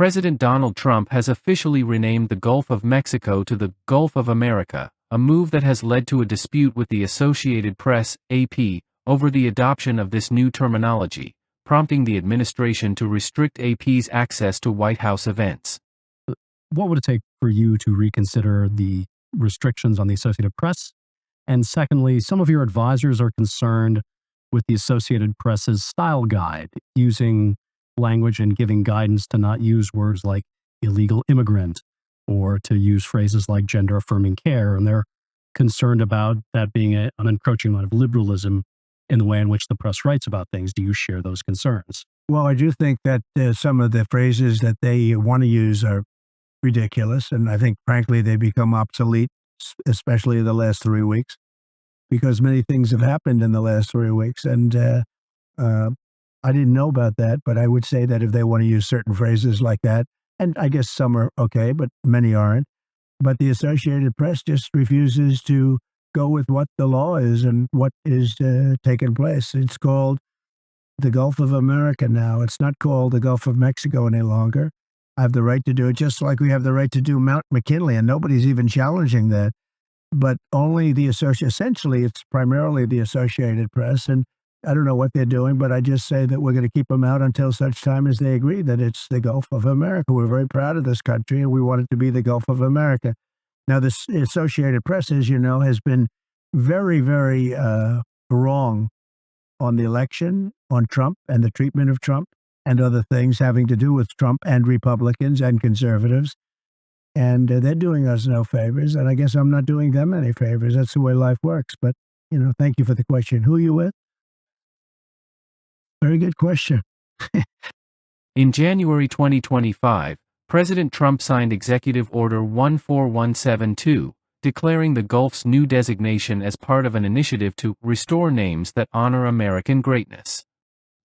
President Donald Trump has officially renamed the Gulf of Mexico to the Gulf of America, a move that has led to a dispute with the Associated Press, AP, over the adoption of this new terminology, prompting the administration to restrict AP's access to White House events. What would it take for you to reconsider the restrictions on the Associated Press? And secondly, some of your advisors are concerned with the Associated Press's style guide, using language and giving guidance to not use words like illegal immigrant or to use phrases like gender-affirming care. And they're concerned about that being an encroachment of liberalism in the way in which the press writes about things. Do you share those concerns? Well, I do think that some of the phrases that they want to use are ridiculous. And I think, frankly, they become obsolete, especially in the last 3 weeks, because many things have happened in the last 3 weeks. And I didn't know about that, but I would say that if they want to use certain phrases like that, and I guess some are okay, but many aren't. But the Associated Press just refuses to go with what the law is and what is taking place. It's called the Gulf of America now. It's not called the Gulf of Mexico any longer. I have the right to do it, just like we have the right to do Mount McKinley, and nobody's even challenging that. But only essentially, it's primarily the Associated Press, and I don't know what they're doing, but I just say that we're going to keep them out until such time as they agree that it's the Gulf of America. We're very proud of this country, and we want it to be the Gulf of America. Now, the Associated Press, as you know, has been very, very wrong on the election, on Trump and the treatment of Trump and other things having to do with Trump and Republicans and conservatives. And they're doing us no favors, and I guess I'm not doing them any favors. That's the way life works. But, thank you for the question. Who are you with? Very good question. In January 2025, President Trump signed Executive Order 14172, declaring the Gulf's new designation as part of an initiative to restore names that honor American greatness.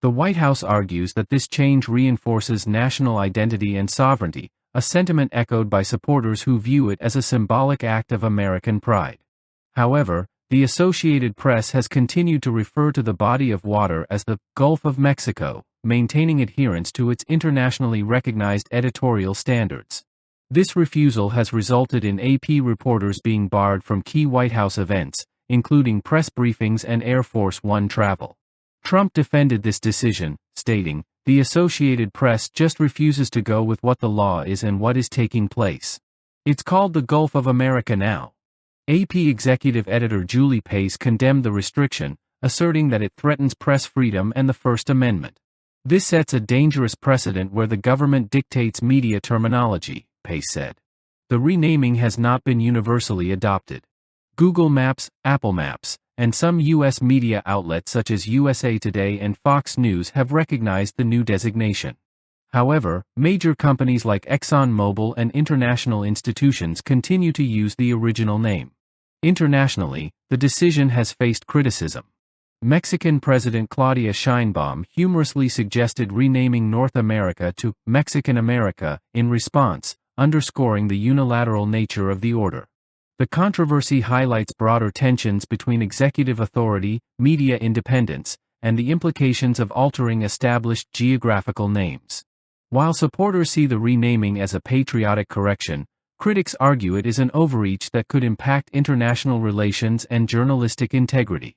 The White House argues that this change reinforces national identity and sovereignty, a sentiment echoed by supporters who view it as a symbolic act of American pride. However, the Associated Press has continued to refer to the body of water as the Gulf of Mexico, maintaining adherence to its internationally recognized editorial standards. This refusal has resulted in AP reporters being barred from key White House events, including press briefings and Air Force One travel. Trump defended this decision, stating, "The Associated Press just refuses to go with what the law is and what is taking place. It's called the Gulf of America now." AP executive editor Julie Pace condemned the restriction, asserting that it threatens press freedom and the First Amendment. "This sets a dangerous precedent where the government dictates media terminology," Pace said. The renaming has not been universally adopted. Google Maps, Apple Maps, and some U.S. media outlets such as USA Today and Fox News have recognized the new designation. However, major companies like ExxonMobil and international institutions continue to use the original name. Internationally, the decision has faced criticism. Mexican President Claudia Sheinbaum humorously suggested renaming North America to Mexican America in response, underscoring the unilateral nature of the order. The controversy highlights broader tensions between executive authority, media independence, and the implications of altering established geographical names. While supporters see the renaming as a patriotic correction, critics argue it is an overreach that could impact international relations and journalistic integrity.